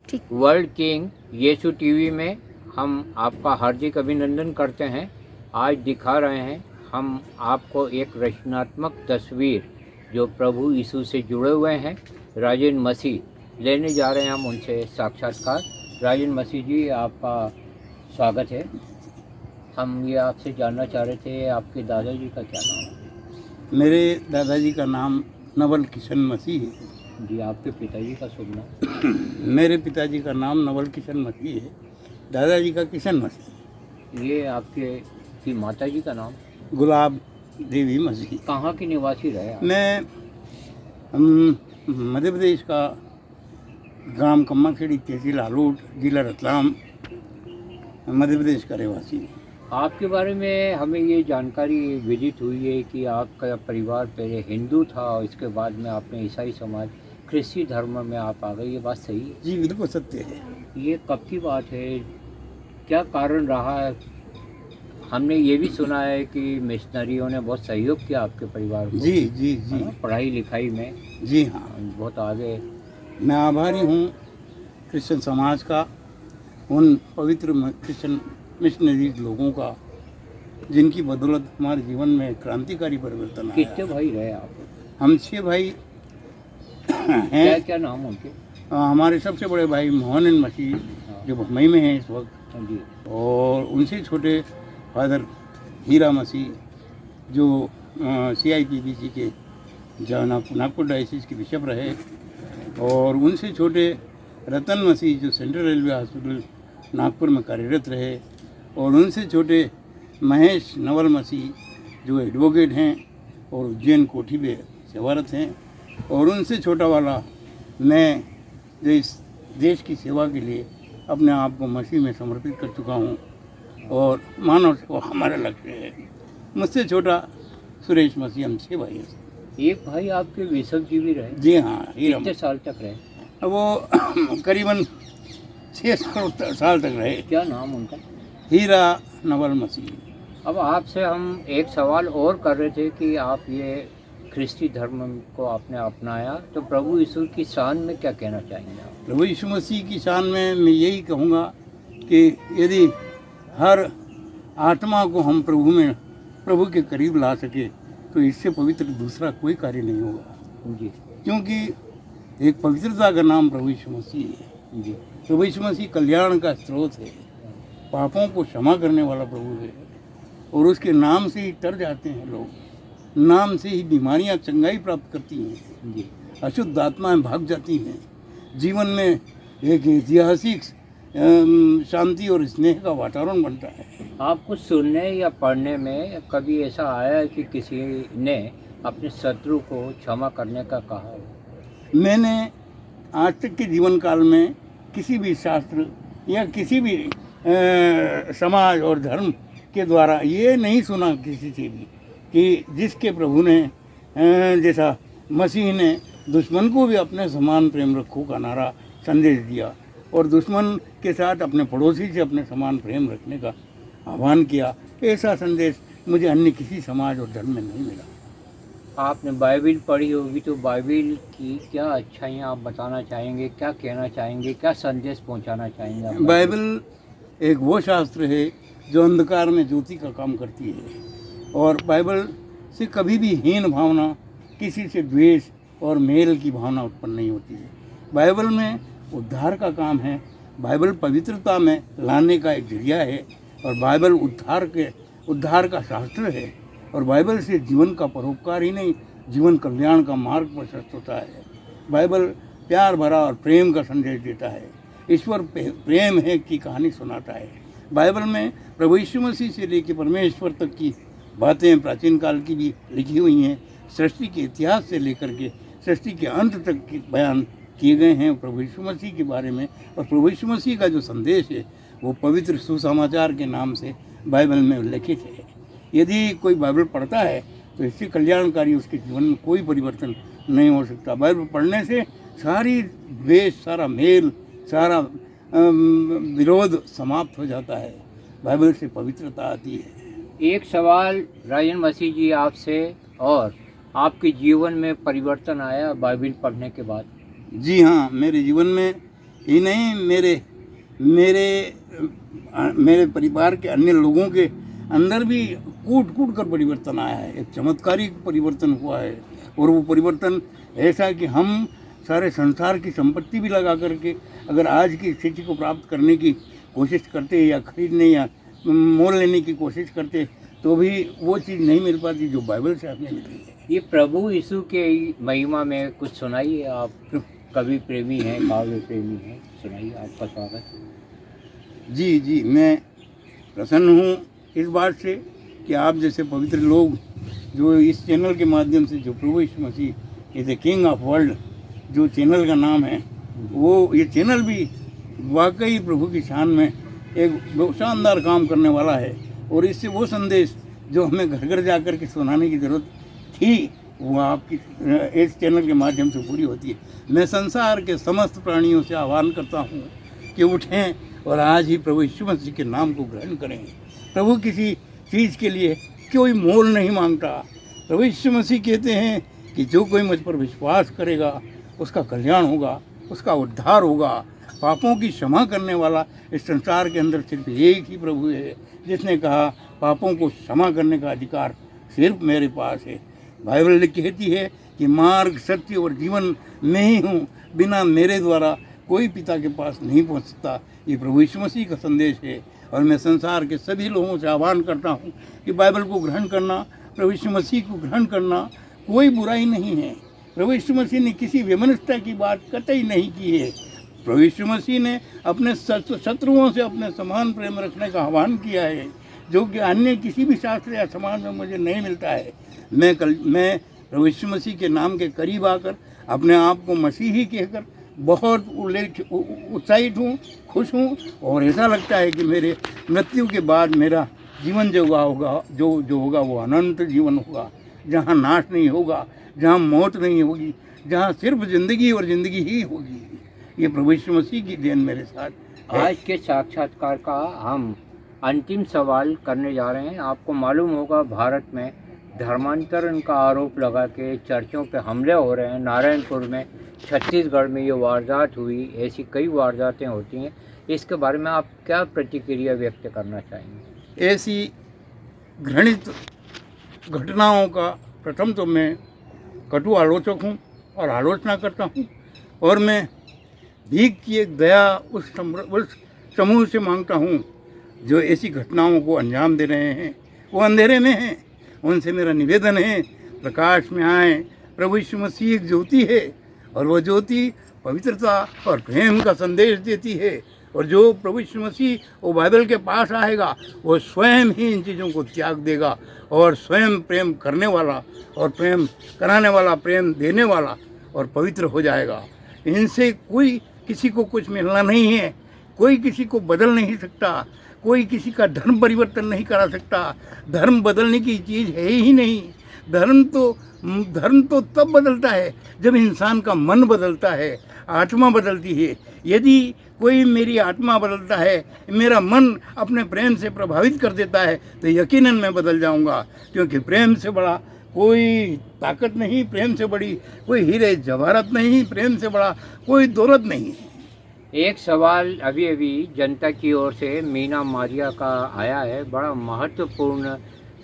ठीक। World king यीशु TV में हम आपका हार्दिक अभिनंदन करते हैं। आज दिखा रहे हैं हम आपको एक रचनात्मक तस्वीर जो प्रभु यीशु से जुड़े हुए हैं, राजेंद्र मसीह लेने जा रहे हैं हम उनसे साक्षात्कार। राजेंद्र मसीह जी, आपका स्वागत है। हम ये आपसे जानना चाह रहे थे, आपके दादाजी का क्या नाम है? मेरे दादाजी का नाम नवल किशन मसीह है। जी, आपके पिताजी का शुभ नाम? मेरे पिताजी का नाम नवल किशन मसीह है, दादाजी का किशन मसीह। ये आपके की माता जी का नाम? गुलाब देवी मसीह। कहाँ के निवासी रहे आप? मैं मध्य प्रदेश का ग्राम कम्माखेड़ी, तहसील आलोट, जिला रतलाम, मध्य प्रदेश का रहवासी हूँ। आपके बारे में हमें ये जानकारी विदित हुई है कि आपका परिवार पहले हिंदू था और इसके बाद में आपने ईसाई समाज ख्रिस्ती धर्म में आप आ गए, ये बात सही है? जी बिल्कुल सत्य है। ये कब की बात है, क्या कारण रहा है? हमने ये भी सुना है कि मिशनरियों ने बहुत सहयोग किया आपके परिवार को। जी जी जी। पढ़ाई लिखाई में। जी हाँ, बहुत आगे। मैं आभारी हूँ क्रिश्चियन समाज का, उन पवित्र क्रिश्चियन मिशनरी लोगों का जिनकी बदौलत हमारे जीवन में क्रांतिकारी परिवर्तन आया। कितने भाई रहे आप? हम 6 भाई हैं। क्या क्या नाम उनके? हमारे सबसे बड़े भाई मोहन मसीह जो भमई में हैं इस वक्त, जी। और उनसे छोटे फादर हीरा मसीह जो CIPBC के नागपुर डायसिस के बिशप रहे, और उनसे छोटे रतन मसीह जो सेंट्रल रेलवे हॉस्पिटल नागपुर में कार्यरत रहे, और उनसे छोटे महेश नवल मसीह जो एडवोकेट हैं और उज्जैन कोठी में सेवारत हैं, और उनसे छोटा वाला मैं जो इस देश की सेवा के लिए अपने आप को मसीह में समर्पित कर चुका हूँ, और मानव सेवा हमारा लक्ष्य है। मुझसे छोटा सुरेश मसीह, हम 6 भाई हैं। एक भाई आपके विशव जी भी रहे? जी हाँ। कितने साल तक रहे? वो करीबन 6 साल तक रहे। क्या नाम उनका? हीरा नवल मसीह। अब आपसे हम एक सवाल और कर रहे थे कि आप ये ख्रिस्ती धर्म को आपने अपनाया, तो प्रभु यीशु की शान में क्या कहना चाहेंगे आप? प्रभु यीशु मसीह की शान में मैं यही कहूँगा कि यदि हर आत्मा को हम प्रभु के करीब ला सके तो इससे पवित्र दूसरा कोई कार्य नहीं होगा। जी। क्योंकि एक पवित्रता का नाम प्रभु यीशु मसीह है। जी। प्रभु यीशु मसीह कल्याण का स्रोत है, पापों को क्षमा करने वाला प्रभु है, और उसके नाम से ही तर जाते हैं लोग, नाम से ही बीमारियां चंगाई प्राप्त करती हैं। जी। अशुद्ध आत्माएं भाग जाती हैं। जीवन में एक ऐतिहासिक शांति और स्नेह का वातावरण बनता है। आपको सुनने या पढ़ने में कभी ऐसा आया है कि किसी ने अपने शत्रु को क्षमा करने का कहा हो? मैंने आज तक के जीवन काल में किसी भी शास्त्र या किसी भी समाज और धर्म के द्वारा ये नहीं सुना किसी से भी कि जिसके प्रभु ने जैसा मसीह ने दुश्मन को भी अपने समान प्रेम रखो का नारा संदेश दिया, और दुश्मन के साथ अपने पड़ोसी से अपने समान प्रेम रखने का आह्वान किया, ऐसा संदेश मुझे अन्य किसी समाज और धर्म में नहीं मिला। आपने बाइबिल पढ़ी होगी, तो बाइबिल की क्या अच्छाइयाँ आप बताना चाहेंगे, क्या कहना चाहेंगे, क्या संदेश पहुंचाना चाहेंगे आप? बाइबिल एक वो शास्त्र है जो अंधकार में ज्योति का काम करती है, और बाइबल से कभी भी हीन भावना, किसी से द्वेष और मेल की भावना उत्पन्न नहीं होती है। बाइबल में उद्धार का काम है, बाइबल पवित्रता में लाने का एक जरिया है, और बाइबल उद्धार का शास्त्र है, और बाइबल से जीवन का परोपकार ही नहीं, जीवन कल्याण का मार्ग प्रशस्त होता है। बाइबल प्यार भरा और प्रेम का संदेश देता है, ईश्वर प्रेम है की कहानी सुनाता है। बाइबल में प्रभु यीशु मसीह से लेकर परमेश्वर तक की बातें प्राचीन काल की भी लिखी हुई हैं। सृष्टि के इतिहास से लेकर के सृष्टि के अंत तक के बयान किए गए हैं प्रभु यीशु मसीह के बारे में, और प्रभु यीशु मसीह का जो संदेश है वो पवित्र सुसमाचार के नाम से बाइबल में उल्लेखित है। यदि कोई बाइबल पढ़ता है तो इससे कल्याणकारी उसके जीवन में कोई परिवर्तन नहीं हो सकता। बाइबल पढ़ने से सारी द्वेष, सारा मेल, सारा विरोध समाप्त हो जाता है। बाइबल से पवित्रता आती है। एक सवाल राजेंद्र मसीह जी आपसे, और आपके जीवन में परिवर्तन आया बाइबिल पढ़ने के बाद? जी हाँ, मेरे जीवन में ही नहीं, मेरे मेरे मेरे परिवार के अन्य लोगों के अंदर भी कूट कूट कर परिवर्तन आया है। एक चमत्कारिक परिवर्तन हुआ है, और वो परिवर्तन ऐसा कि हम सारे संसार की संपत्ति भी लगा करके अगर आज की स्थिति को प्राप्त करने की कोशिश करते या खरीदने या मोल लेने की कोशिश करते तो भी वो चीज़ नहीं मिल पाती जो बाइबल से हमें मिल रही है। ये प्रभु यीशु के महिमा में कुछ सुनाइए। आप कवि प्रेमी हैं, काव्य प्रेमी हैं, सुनाइए, आपका स्वागत। जी जी, मैं प्रसन्न हूँ इस बात से कि आप जैसे पवित्र लोग जो इस चैनल के माध्यम से, जो प्रभु यीशु मसीह is the king of world जो चैनल का नाम है, वो ये चैनल भी वाकई प्रभु की शान में एक शानदार काम करने वाला है। और इससे वो संदेश जो हमें घर घर जा कर के सुनाने की ज़रूरत थी, वो आपकी इस चैनल के माध्यम से पूरी होती है। मैं संसार के समस्त प्राणियों से आह्वान करता हूँ कि उठें और आज ही प्रभु यीशु मसीह के नाम को ग्रहण करें। प्रभु किसी चीज़ के लिए कोई मोल नहीं मांगता। प्रभु यीशु मसीह कहते हैं कि जो कोई मुझ पर विश्वास करेगा उसका कल्याण होगा, उसका उद्धार होगा। पापों की क्षमा करने वाला इस संसार के अंदर सिर्फ एक ही प्रभु है, जिसने कहा पापों को क्षमा करने का अधिकार सिर्फ मेरे पास है। बाइबल कहती है कि मार्ग, सत्य और जीवन मैं ही हूँ, बिना मेरे द्वारा कोई पिता के पास नहीं पहुँच सकता। ये प्रभु यीशु मसीह का संदेश है। और मैं संसार के सभी लोगों से आह्वान करता हूँ कि बाइबल को ग्रहण करना, प्रभु यीशु मसीह को ग्रहण करना कोई बुराई नहीं है। प्रभु यीशु मसीह ने किसी व्यमनस्ता की बात कतई नहीं की है। प्रभु यीशु मसीह ने अपने शत्रुओं से अपने समान प्रेम रखने का आह्वान किया है, जो कि अन्य किसी भी शास्त्र या समाज में मुझे नहीं मिलता है। मैं प्रभु यीशु मसीह के नाम के करीब आकर अपने आप को मसीही कहकर बहुत उत्साहित हूँ, खुश हूँ। और ऐसा लगता है कि मेरे मृत्यु के बाद मेरा जीवन जो होगा वो अनंत जीवन होगा, जहाँ नाश नहीं होगा, जहाँ मौत नहीं होगी, जहाँ सिर्फ ज़िंदगी और ज़िंदगी ही होगी। ये प्रभु यीशु मसीह की देन मेरे साथ है। आज के साक्षात्कार का हम अंतिम सवाल करने जा रहे हैं। आपको मालूम होगा भारत में धर्मांतरण का आरोप लगा के चर्चों पे हमले हो रहे हैं। नारायणपुर में, छत्तीसगढ़ में ये वारदात हुई, ऐसी कई वारदातें होती हैं। इसके बारे में आप क्या प्रतिक्रिया व्यक्त करना चाहेंगे? ऐसी घृणित घटनाओं का प्रथम तो मैं कटु आलोचक हूँ और आलोचना करता हूँ, और मैं भीख किए दया उस समूह से मांगता हूँ जो ऐसी घटनाओं को अंजाम दे रहे हैं। वो अंधेरे में हैं, उनसे मेरा निवेदन है प्रकाश में आए। प्रभु यीशु मसीह एक ज्योति है, और वो ज्योति पवित्रता और प्रेम का संदेश देती है। और जो प्रभु यीशु मसीह वो बाइबल के पास आएगा, वो स्वयं ही इन चीज़ों को त्याग देगा और स्वयं प्रेम करने वाला और प्रेम कराने वाला, प्रेम देने वाला और पवित्र हो जाएगा। इनसे कोई किसी को कुछ मिलना नहीं है, कोई किसी को बदल नहीं सकता, कोई किसी का धर्म परिवर्तन नहीं करा सकता। धर्म बदलने की चीज़ है ही नहीं। धर्म तो तब बदलता है जब इंसान का मन बदलता है, आत्मा बदलती है। यदि कोई मेरी आत्मा बदलता है, मेरा मन अपने प्रेम से प्रभावित कर देता है, तो यकीनन मैं बदल जाऊंगा, क्योंकि प्रेम से बड़ा कोई ताकत नहीं, प्रेम से बड़ी कोई हीरे जवाहरत नहीं, प्रेम से बड़ा कोई दौलत नहीं। एक सवाल अभी जनता की ओर से मीना मारिया का आया है, बड़ा महत्वपूर्ण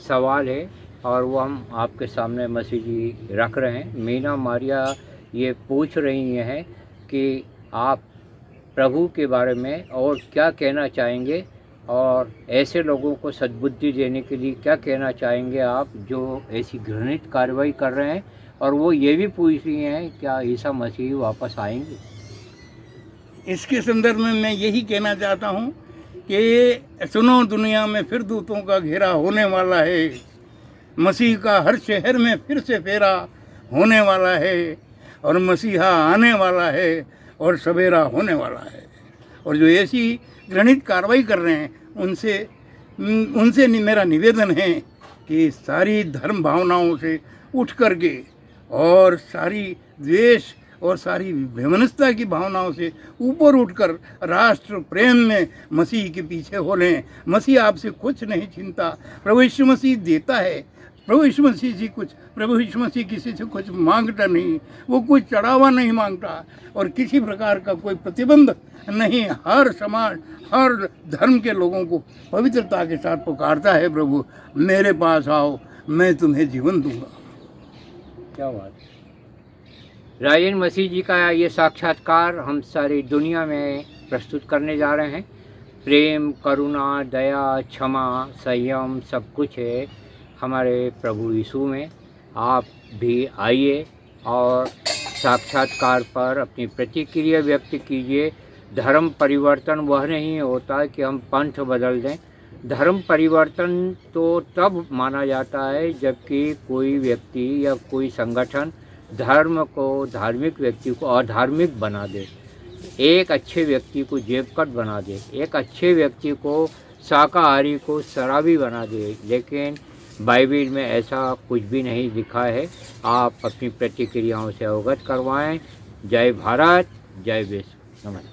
सवाल है और वो हम आपके सामने मसीह जी रख रहे हैं। मीना मारिया ये पूछ रही हैं कि आप प्रभु के बारे में और क्या कहना चाहेंगे, और ऐसे लोगों को सद्बुद्धि देने के लिए क्या कहना चाहेंगे आप जो ऐसी घृणित कार्रवाई कर रहे हैं। और वो ये भी पूछ रही हैं क्या ईसा मसीह वापस आएंगे। इसके संदर्भ में मैं यही कहना चाहता हूँ कि सुनो, दुनिया में फिर दूतों का घेरा होने वाला है। मसीह का हर शहर में फिर से फेरा होने वाला है, और मसीहा आने वाला है, और सवेरा होने वाला है। और जो ऐसी घृणित कार्रवाई कर रहे हैं उनसे मेरा निवेदन है कि सारी धर्म भावनाओं से उठ कर के और सारी द्वेष और सारी वैमनस्यता की भावनाओं से ऊपर उठकर राष्ट्र प्रेम में मसीह के पीछे हो लें। मसीह आपसे कुछ नहीं छीनता। प्रभु यीशु मसीह देता है, प्रभु यीशु मसीह किसी से कुछ मांगता नहीं, वो कुछ चढ़ावा नहीं मांगता और किसी प्रकार का कोई प्रतिबंध नहीं। हर समाज, हर धर्म के लोगों को पवित्रता के साथ पुकारता है, प्रभु मेरे पास आओ, मैं तुम्हें जीवन दूंगा। क्या बात। राजेंद्र मसीह जी का ये साक्षात्कार हम सारी दुनिया में प्रस्तुत करने जा रहे हैं। प्रेम, करुणा, दया, क्षमा, संयम सब कुछ है हमारे प्रभु यीशु में। आप भी आइए और साक्षात्कार पर अपनी प्रतिक्रिया व्यक्त कीजिए। धर्म परिवर्तन वह नहीं होता कि हम पंथ बदल दें। धर्म परिवर्तन तो तब माना जाता है जबकि कोई व्यक्ति या कोई संगठन धर्म को, धार्मिक व्यक्ति को अधार्मिक बना दे, एक अच्छे व्यक्ति को जेबकट बना दे, एक अच्छे व्यक्ति को शाकाहारी को शराबी बना दे। लेकिन बाइबल में ऐसा कुछ भी नहीं लिखा है। आप अपनी प्रतिक्रियाओं से अवगत करवाएं। जय भारत, जय विश्व। नमस्कार।